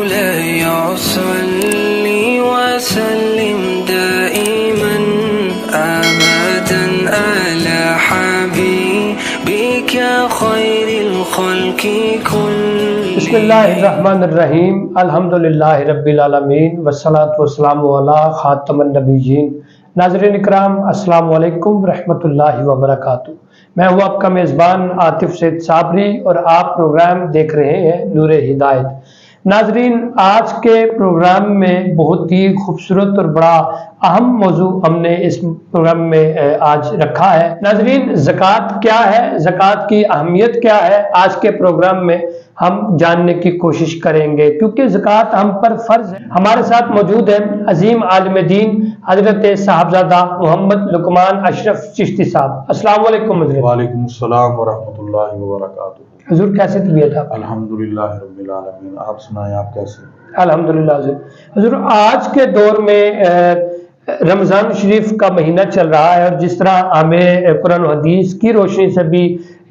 مولاي صل وسلم دائما أبدا على حبيبك خير الخلق كلهم. بسم اللہ الرحمن الرحیم. الحمدللہ رب العالمین والصلاة والسلام علی خاتم النبیین. ناظرین اکرام، السلام علیکم ورحمۃ اللہ وبرکاتہ. میں ہوں آپ کا میزبان عاطف سید صابری اور آپ پروگرام دیکھ رہے ہیں نور ہدایت. ناظرین، آج کے پروگرام میں بہت ہی خوبصورت اور بڑا اہم موضوع ہم نے اس پروگرام میں آج رکھا ہے. ناظرین، زکوٰۃ کیا ہے، زکوٰۃ کی اہمیت کیا ہے، آج کے پروگرام میں ہم جاننے کی کوشش کریں گے، کیونکہ زکوٰۃ ہم پر فرض ہے. ہمارے ساتھ موجود ہیں عظیم عالم دین حضرت صاحبزادہ محمد لقمان اشرف چشتی صاحب. السلام علیکم حضرت. وعلیکم السلام ورحمۃ اللہ وبرکاتہ. حضور کیسے طبیعت آپ؟ الحمدللہ رب العالمین. آپ سنائیں، آپ کیسے؟ الحمدللہ. حضور آج کے دور میں رمضان شریف کا مہینہ چل رہا ہے، اور جس طرح ہمیں قرآن و حدیث کی روشنی سے بھی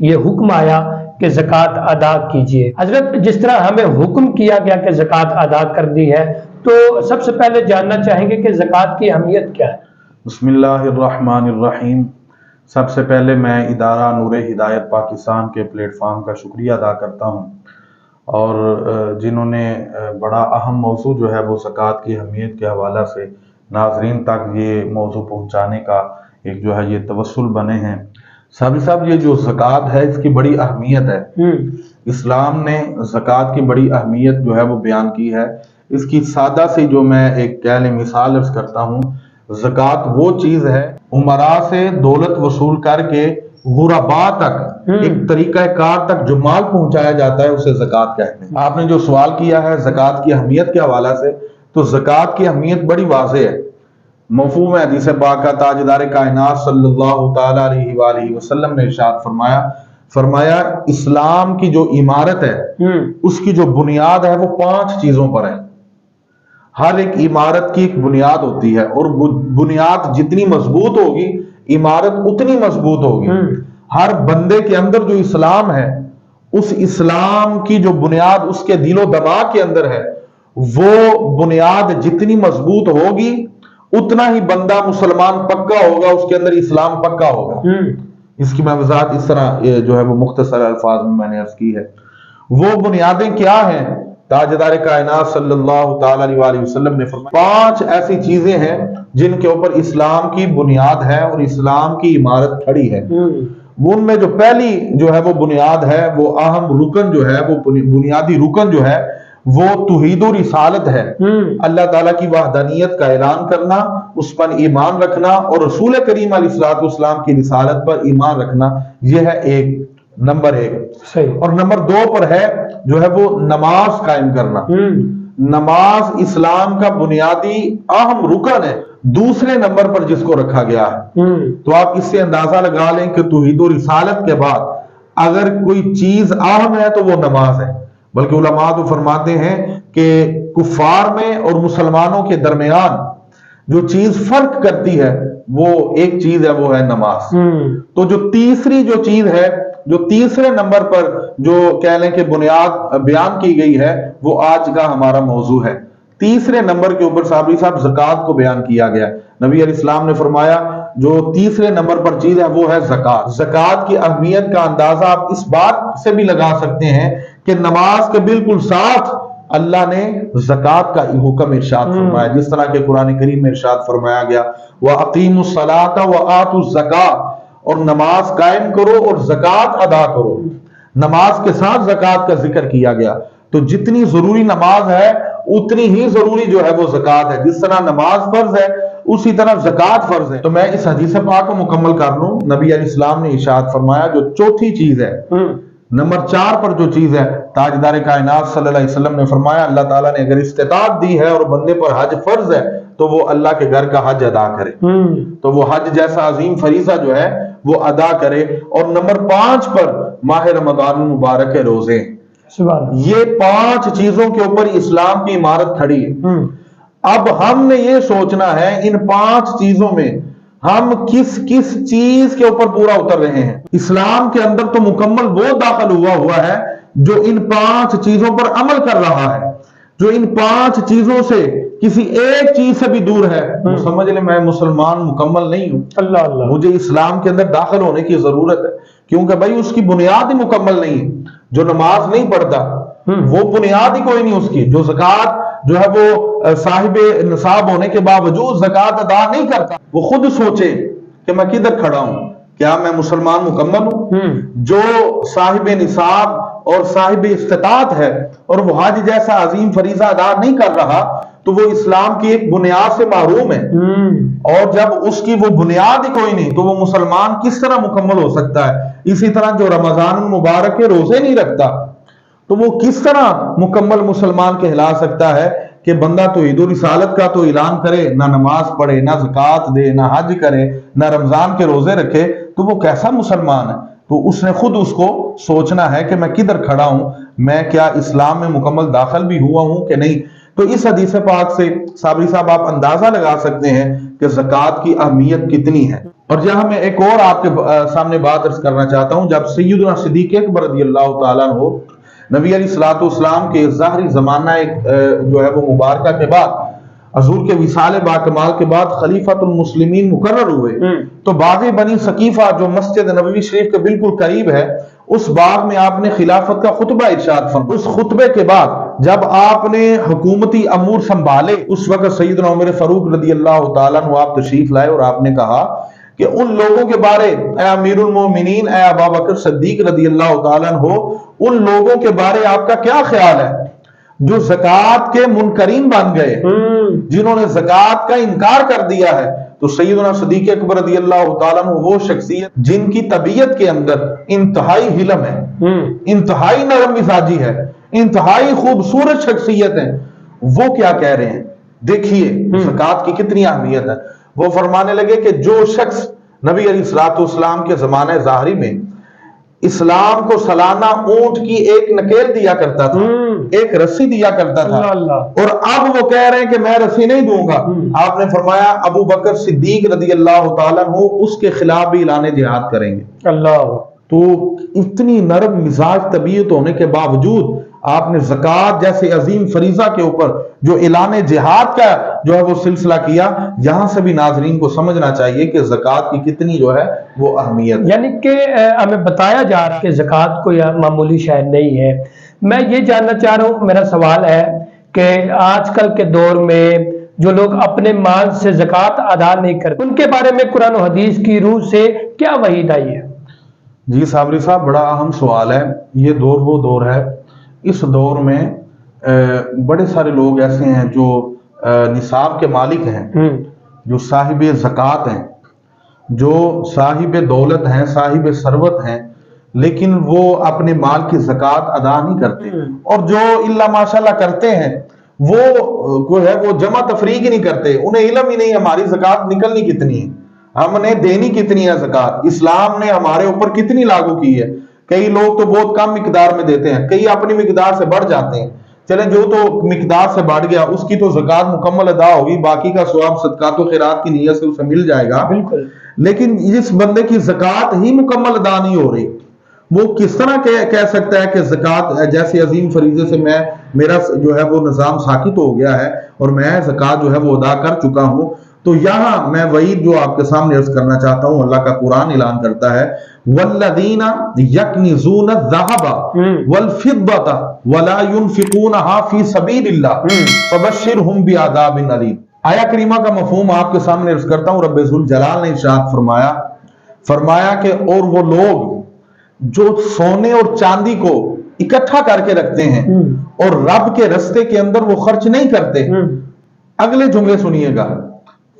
یہ حکم آیا کہ زکوٰۃ ادا کیجیے. حضرت جس طرح ہمیں حکم کیا گیا کہ زکوٰۃ ادا کر دی ہے، تو سب سے پہلے جاننا چاہیں گے کہ زکوٰۃ کی اہمیت کیا ہے؟ بسم اللہ الرحمن الرحیم. سب سے پہلے میں ادارہ نور ہدایت پاکستان کے پلیٹ فارم کا شکریہ ادا کرتا ہوں، اور جنہوں نے بڑا اہم موضوع جو ہے وہ زکوٰۃ کی اہمیت کے حوالہ سے ناظرین تک یہ موضوع پہنچانے کا ایک جو ہے یہ توسل بنے ہیں. صاحب یہ جو زکوٰۃ ہے اس کی بڑی اہمیت ہے. اسلام نے زکوٰۃ کی بڑی اہمیت جو ہے وہ بیان کی ہے. اس کی سادہ سی جو میں ایک کہنے مثال عرض کرتا ہوں. زکوٰۃ وہ چیز ہے امراء سے دولت وصول کر کے غرباء تک ایک طریقہ کار تک جو مال پہنچایا جاتا ہے اسے زکوٰۃ کہتے ہیں. آپ نے جو سوال کیا ہے زکوٰۃ کی اہمیت کے حوالہ سے، تو زکوٰۃ کی اہمیت بڑی واضح ہے. مفہوم حدیث پاک کا تاجدار کائنات صلی اللہ تعالی علیہ وآلہ وسلم نے ارشاد فرمایا اسلام کی جو عمارت ہے اس کی جو بنیاد ہے وہ 5 چیزوں پر ہے. ہر ایک عمارت کی ایک بنیاد ہوتی ہے، اور بنیاد جتنی مضبوط ہوگی عمارت اتنی مضبوط ہوگی. ہر بندے کے اندر جو اسلام ہے، اس اسلام کی جو بنیاد اس کے دل و دماغ کے اندر ہے، وہ بنیاد جتنی مضبوط ہوگی اتنا ہی بندہ مسلمان پکا ہوگا، اس کے اندر اسلام پکا ہوگا. اس کی میں وضاحت اس طرح جو ہے وہ مختصر الفاظ میں نے عرض کی ہے. وہ بنیادیں کیا ہیں؟ تاجدار کائنات صلی اللہ تعالی علیہ وآلہ وسلم نے فرمایا 5 ایسی چیزیں ہیں جن کے اوپر اسلام کی بنیاد ہے اور اسلام کی عمارت کھڑی ہے. ان میں جو پہلی جو ہے وہ بنیاد ہے، وہ اہم رکن جو ہے، وہ بنیادی رکن جو ہے وہ توحید و رسالت ہے. اللہ تعالیٰ کی وحدانیت کا اعلان کرنا، اس پر ایمان رکھنا، اور رسول کریم علیہ الصلوۃ والسلام کی رسالت پر ایمان رکھنا. یہ ہے نمبر 1. اور نمبر 2 پر ہے جو ہے وہ نماز قائم کرنا. نماز اسلام کا بنیادی اہم رکن ہے، دوسرے نمبر پر جس کو رکھا گیا ہے. تو آپ اس سے اندازہ لگا لیں کہ توحید و رسالت کے بعد اگر کوئی چیز اہم ہے تو وہ نماز ہے. بلکہ علماء تو فرماتے ہیں کہ کفار میں اور مسلمانوں کے درمیان جو چیز فرق کرتی ہے وہ ایک چیز ہے، وہ ہے نماز. تو جو تیسری جو چیز ہے، جو تیسرے نمبر پر جو کہہ لیں کہ بنیاد بیان کی گئی ہے، وہ آج کا ہمارا موضوع ہے. تیسرے نمبر کے اوپر صاحب زکوٰۃ کو بیان کیا گیا. نبی علیہ السلام نے فرمایا جو تیسرے نمبر پر چیز ہے وہ ہے زکوٰۃ. زکوٰۃ کی اہمیت کا اندازہ آپ اس بات سے بھی لگا سکتے ہیں کہ نماز کے بالکل ساتھ اللہ نے زکوٰۃ کا حکم ارشاد فرمایا. جس طرح کہ قرآن کریم میں ارشاد فرمایا گیا وَأَقِيمُوا الصَّلَاةَ وَآتُوا الزَّكَاةَ، اور نماز قائم کرو اور زکوٰۃ ادا کرو. نماز کے ساتھ زکوٰۃ کا ذکر کیا گیا. تو جتنی ضروری نماز ہے اتنی ہی ضروری جو ہے وہ زکوٰۃ ہے. جس طرح نماز فرض ہے اسی طرح زکوٰۃ فرض ہے. تو میں اس حدیث پاک کو مکمل کر لوں. نبی علیہ السلام نے ارشاد فرمایا جو چوتھی چیز ہے، نمبر 4 پر جو چیز ہے، تاجدار کائنات صلی اللہ علیہ وسلم نے فرمایا اللہ تعالیٰ نے اگر استطاعت دی ہے اور بندے پر حج فرض ہے تو وہ اللہ کے گھر کا حج ادا کرے. تو وہ حج جیسا عظیم فریضہ جو ہے وہ ادا کرے. اور نمبر 5 پر ماہ رمضان المبارک کے روزے. یہ 5 چیزوں کے اوپر اسلام کی عمارت کھڑی ہے. اب ہم نے یہ سوچنا ہے ان 5 چیزوں میں ہم کس چیز کے اوپر پورا اتر رہے ہیں. اسلام کے اندر تو مکمل وہ داخل ہوا ہے جو ان 5 چیزوں پر عمل کر رہا ہے. جو ان 5 چیزوں سے کسی ایک چیز سے بھی دور ہے وہ سمجھ لے میں مسلمان مکمل نہیں ہوں. اللہ اللہ. مجھے اسلام کے اندر داخل ہونے کی ضرورت ہے، کیونکہ بھائی اس کی بنیاد ہی مکمل نہیں ہے. جو نماز نہیں پڑھتا وہ بنیاد ہی کوئی نہیں اس کی. جو زکوٰۃ جو ہے وہ صاحب نصاب ہونے کے باوجود زکوٰۃ ادا نہیں کرتا، وہ خود سوچے کہ میں کدھر کھڑا ہوں، کیا میں مسلمان مکمل ہوں؟ جو صاحب نصاب اور صاحب استطاعت ہے اور وہ حج جیسا عظیم فریضہ ادا نہیں کر رہا تو وہ اسلام کی ایک بنیاد سے محروم ہے. اور جب اس کی وہ بنیاد ہی کوئی نہیں تو وہ مسلمان کس طرح مکمل ہو سکتا ہے؟ اسی طرح جو رمضان المبارک کے روزے نہیں رکھتا تو وہ کس طرح مکمل مسلمان کہلا سکتا ہے کہ بندہ توحید و رسالت کا تو اعلان کرے، نہ نماز پڑھے، نہ زکوٰۃ دے، نہ حج کرے، نہ رمضان کے روزے رکھے، تو وہ کیسا مسلمان ہے؟ تو اس نے خود اس کو سوچنا ہے کہ میں کدھر کھڑا ہوں، میں کیا اسلام میں مکمل داخل بھی ہوا ہوں کہ نہیں. تو اس حدیث پاک سے صابری صاحب آپ اندازہ لگا سکتے ہیں کہ زکوٰۃ کی اہمیت کتنی ہے. اور یہاں میں ایک اور آپ کے سامنے بات عرض کرنا چاہتا ہوں. جب سیدنا صدیق اکبر رضی اللہ تعالیٰ عنہ نبی علیہ الصلوۃ والسلام کے ظاہری زمانہ جو ہے وہ مبارکہ کے بعد حضور کے وصال باکمال کے بعد خلیفۃ المسلمین مقرر ہوئے تو باغ بنی ثقیفہ جو مسجد نبوی شریف کے بالکل قریب ہے اس باغ میں آپ نے خلافت کا خطبہ ارشاد فرمایا. اس خطبے کے بعد جب آپ نے حکومتی امور سنبھالے اس وقت سیدنا عمر فاروق رضی اللہ تعالیٰ عنہ آپ تشریف لائے اور آپ نے کہا کہ ان لوگوں کے بارے اے امیر المومنین اے ابا بکر صدیق رضی اللہ تعالیٰ عنہ ان لوگوں کے بارے آپ کا کیا خیال ہے جو زکوٰۃ کے منکرین بن گئے، جنہوں نے زکوٰۃ کا انکار کر دیا ہے. تو سیدنا صدیق اکبر رضی اللہ تعالیٰ عنہ وہ شخصیت جن کی طبیعت کے اندر انتہائی حلم ہے، انتہائی نرم مزاجی ہے، انتہائی خوبصورت شخصیت ہے، وہ کیا کہہ رہے ہیں؟ دیکھیے زکوٰۃ کی کتنی اہمیت ہے. وہ فرمانے لگے کہ جو شخص نبی علیہ الصلوۃ والسلام کے زمانہ ظاہری میں اسلام کو سالانہ اونٹ کی ایک نکیل دیا کرتا تھا، ایک رسی دیا کرتا تھا، اور اب وہ کہہ رہے ہیں کہ میں رسی نہیں دوں گا، آپ نے فرمایا ابو بکر صدیق رضی اللہ تعالیٰ عنہ اس کے خلاف بھی اعلان جہاد کریں گے. اللہ. تو اتنی نرم مزاج طبیعت ہونے کے باوجود آپ نے زکوٰۃ جیسے عظیم فریضہ کے اوپر جو اعلان جہاد کا جو ہے وہ سلسلہ کیا. یہاں سے بھی ناظرین کو سمجھنا چاہیے کہ زکوٰۃ کی کتنی جو ہے وہ اہمیت، یعنی کہ ہمیں بتایا جا رہا ہے کہ زکوٰۃ کوئی معمولی شے نہیں ہے. میں یہ جاننا چاہ رہا ہوں، میرا سوال ہے کہ آج کل کے دور میں جو لوگ اپنے مال سے زکوٰۃ ادا نہیں کرتے ان کے بارے میں قرآن و حدیث کی روح سے کیا وحید آئی ہے؟ جی صابری صاحب بڑا اہم سوال ہے. یہ دور وہ دور ہے، اس دور میں بڑے سارے لوگ ایسے ہیں جو نصاب کے مالک ہیں، جو صاحب زکوٰۃ ہیں، جو صاحب دولت ہیں، صاحب ثروت ہیں، لیکن وہ اپنے مال کی زکوٰۃ ادا نہیں کرتے. اور جو الا ماشاءاللہ کرتے ہیں وہ ہے وہ جمع تفریق ہی نہیں کرتے، انہیں علم ہی نہیں ہماری زکوٰۃ نکلنی کتنی ہے، ہم نے دینی کتنی ہے زکوٰۃ، اسلام نے ہمارے اوپر کتنی لاگو کی ہے. کئی لوگ تو بہت کم مقدار میں دیتے ہیں، کئی اپنی مقدار سے بڑھ جاتے ہیں. چلیں جو تو مقدار سے بڑھ گیا اس کی تو زکوٰۃ مکمل ادا ہوگی، باقی کا ثواب صدقات و خیرات کی نیت سے اسے مل جائے گا. بالکل. لیکن جس بندے کی زکوٰۃ ہی مکمل ادا نہیں ہو رہی وہ کس طرح کہہ سکتا ہے کہ زکوٰۃ جیسے عظیم فریضے سے میرا جو ہے وہ نظام ساکت ہو گیا ہے اور میں زکوٰۃ جو ہے وہ ادا کر چکا ہوں. تو یہاں میں وعید جو آپ کے سامنے عرض کرنا چاہتا ہوں، اللہ کا قرآن اعلان کرتا ہے وَالَّذِينَ يَكْنِزُونَ الذَّهَبَ وَالْفِضَّةَ وَلَا يُنْفِقُونَهَا فِي سَبِيلِ اللَّهِ فَبَشِّرْهُمْ بِعَذَابٍ أَلِيمٍ. آیا کریمہ کا مفہوم آپ کے سامنے عرض کرتا ہوں. رب ذوالجلال نے ارشاد فرمایا کہ اور وہ لوگ جو سونے اور چاندی کو اکٹھا کر کے رکھتے ہیں اور رب کے رستے کے اندر وہ خرچ نہیں کرتے. اگلے جملے سنیے گا،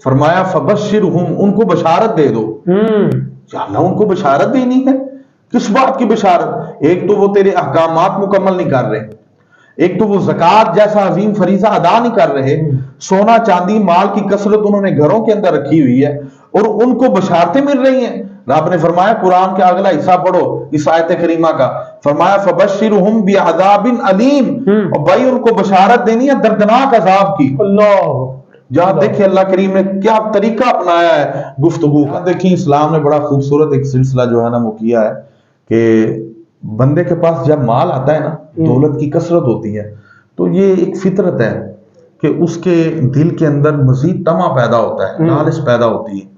فرمایا فبشرہم، ان کو بشارت دے دو. اللہ ان کو بشارت دینی ہے، کس بات کی بشارت؟ ایک تو وہ تیرے احکامات مکمل نہیں کر رہے، ایک تو وہ زکوٰۃ جیسا عظیم فریضہ ادا نہیں کر رہے، سونا چاندی مال کی کثرت انہوں نے گھروں کے اندر رکھی ہوئی ہے اور ان کو بشارتیں مل رہی ہیں. آپ نے فرمایا قرآن کا اگلا حصہ پڑھو اس آیت کریمہ کا، فرمایا فبشرہم بعذاب علیم، اور بھائی ان کو بشارت دینی ہے دردناک عذاب کی. اللہ. جہاں دیکھیں اللہ کریم نے کیا طریقہ اپنایا ہے گفتگو کا. دیکھیں اسلام نے بڑا خوبصورت ایک سلسلہ جو ہے نا وہ کیا ہے کہ بندے کے پاس جب مال آتا ہے نا، دولت کی کثرت ہوتی ہے، تو یہ ایک فطرت ہے کہ اس کے دل کے اندر مزید طمع پیدا ہوتا ہے، لالچ پیدا ہوتی ہے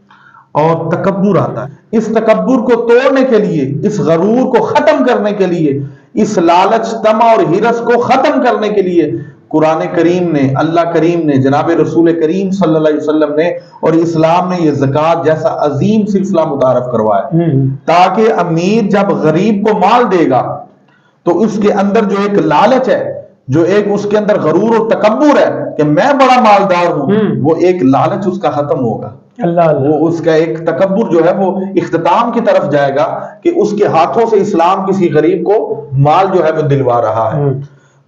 اور تکبر آتا ہے۔ اس تکبر کو توڑنے کے لیے، اس غرور کو ختم کرنے کے لیے، اس لالچ، طمع اور ہرس کو ختم کرنے کے لیے قرآن کریم نے، اللہ کریم نے، جناب رسول کریم صلی اللہ علیہ وسلم نے اور اسلام نے یہ زکوٰۃ جیسا عظیم سلسلہ متعارف کروایا، تاکہ امیر جب غریب کو مال دے گا تو اس کے اندر جو ایک لالچ ہے، جو ایک اس کے اندر غرور اور تکبر ہے کہ میں بڑا مالدار ہوں، وہ ایک لالچ اس کا ختم ہوگا۔ وہ اس کا ایک تکبر جو ہے وہ اختتام کی طرف جائے گا کہ اس کے ہاتھوں سے اسلام کسی غریب کو مال جو ہے وہ دلوا رہا ہے۔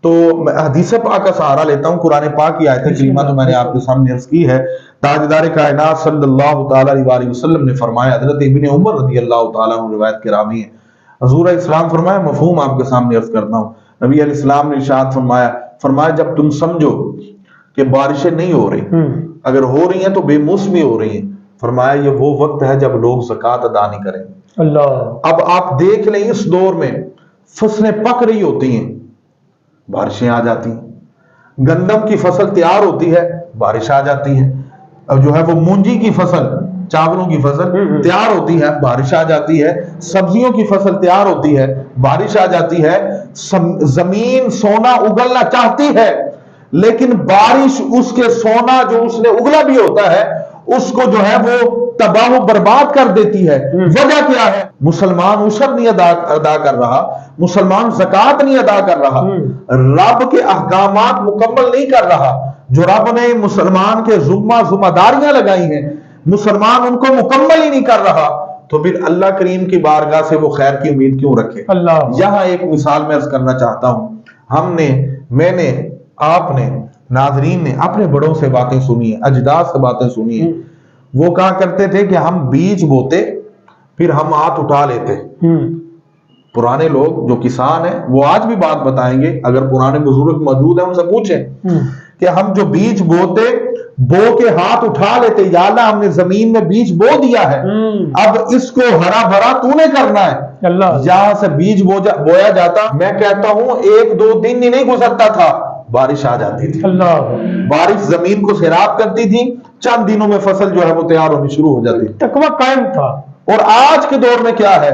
تو میں حدیث پاک کا سہارا لیتا ہوں، قرآن پاک کی آیت کریمہ تو میں نے آپ کے سامنے عرض کی ہے۔ تاجدار کائنات صلی اللہ تعالی علیہ وسلم نے فرمایا، حضرت ابن عمر رضی اللہ تعالیٰ عنہ روایت کے راوی ہیں، حضور اسلام فرمایا، مفہوم آپ کے سامنے عرض کرتا ہوں۔ نبی علیہ السلام نے ارشاد فرمایا جب تم سمجھو کہ بارشیں نہیں ہو رہی، اگر ہو رہی ہیں تو بے موسمی ہو رہی ہیں، فرمایا یہ وہ وقت ہے جب لوگ زکوٰۃ ادا نہیں کریں۔ اللہ، اب آپ دیکھ لیں اس دور میں فصلیں پک رہی ہوتی ہیں، بارشیں آ جاتی ہیں، گندم کی فصل تیار ہوتی ہے، بارش آ جاتی ہے، اب جو ہے وہ مونجی کی فصل، چاولوں کی فصل تیار ہوتی ہے، بارش آ جاتی ہے، سبزیوں کی فصل تیار ہوتی ہے، بارش آ جاتی ہے، زمین سونا اگلنا چاہتی ہے، لیکن بارش اس کے سونا جو اس نے اگلا بھی ہوتا ہے اس کو جو ہے وہ تباہ و برباد کر دیتی ہے۔ وجہ کیا ہے؟ مسلمان عشر نہیں ادا کر رہا، مسلمان زکوٰۃ نہیں ادا کر رہا، رب کے احکامات مکمل نہیں کر رہا، جو رب نے مسلمان کے ذمہ داریاں لگائی ہیں مسلمان ان کو مکمل ہی نہیں کر رہا، تو پھر اللہ کریم کی بارگاہ سے وہ خیر کی امید کیوں رکھے؟ یہاں ایک مثال میں عرض کرنا چاہتا ہوں، ہم نے، میں نے، آپ نے، ناظرین نے اپنے بڑوں سے باتیں سنی ہیں، اجداد سے باتیں سنی ہیں، وہ کہا کرتے تھے کہ ہم بیج بوتے پھر ہم ہاتھ اٹھا لیتے۔ پرانے لوگ جو کسان ہیں وہ آج بھی بات بتائیں گے، اگر پرانے بزرگ موجود ہیں ان سے پوچھیں کہ ہم جو بیج بوتے، بو کے ہاتھ اٹھا لیتے، یا اللہ ہم نے زمین میں بیج بو دیا ہے، اب اس کو ہرا بھرا تو نے کرنا ہے۔ یہاں سے بیج بویا جاتا، میں کہتا ہوں 1-2 دن ہی نہیں گزرتا تھا، بارش آ جاتی تھی، بارش زمین کو سیراب کرتی تھی، چند دنوں میں فصل جو ہے وہ تیار ہونی شروع ہو جاتی، تقویٰ قائم تھا۔ اور آج کے دور میں کیا ہے؟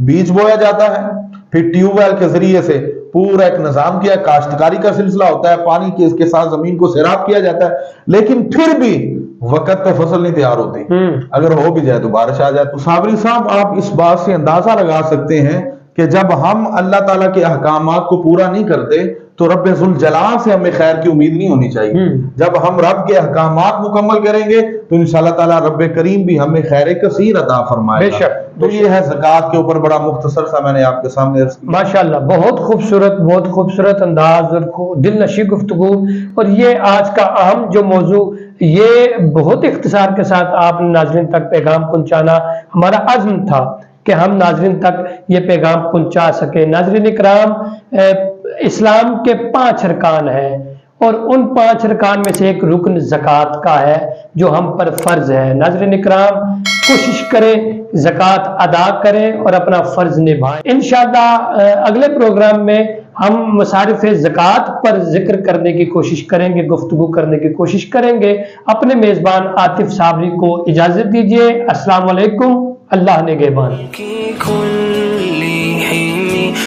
بیج بویا جاتا ہے، پھر ٹیوب ویل کے ذریعے سے پورا ایک نظام کیا، کاشتکاری کا سلسلہ ہوتا ہے، پانی کے ساتھ زمین کو سیراب کیا جاتا ہے، لیکن پھر بھی وقت پہ فصل نہیں تیار ہوتی، اگر ہو بھی جائے تو بارش آ جائے۔ تو صابری صاحب، آپ اس بات سے اندازہ لگا سکتے ہیں کہ جب ہم اللہ تعالیٰ کے احکامات کو پورا نہیں کرتے تو رب ذوالجلال سے ہمیں خیر کی امید نہیں ہونی چاہیے۔ جب ہم رب کے احکامات مکمل کریں گے تو انشاءاللہ تعالیٰ رب کریم بھی ہمیں خیر کثیر عطا فرمائے گا۔ تو یہ ہے زکوٰۃ کے اوپر بڑا مختصر سا میں نے آپ کے سامنے عرض کیا۔ ماشاءاللہ، بہت خوبصورت انداز اور دل نشیں گفتگو، اور یہ آج کا اہم جو موضوع، یہ بہت اختصار کے ساتھ آپ نے ناظرین تک پیغام پہنچانا ہمارا عزم تھا کہ ہم ناظرین تک یہ پیغام پہنچا سکیں۔ ناظرین اکرام، اسلام کے 5 ارکان ہیں اور ان 5 ارکان میں سے ایک رکن زکوٰۃ کا ہے جو ہم پر فرض ہے۔ ناظرین اکرام، کوشش کریں زکوٰۃ ادا کریں اور اپنا فرض نبھائیں۔ انشاءاللہ اگلے پروگرام میں ہم مصارف زکوٰۃ پر ذکر کرنے کی کوشش کریں گے، گفتگو کرنے کی کوشش کریں گے۔ اپنے میزبان عاطف صابری کو اجازت دیجیے۔ السلام علیکم، اللہ نگہبان۔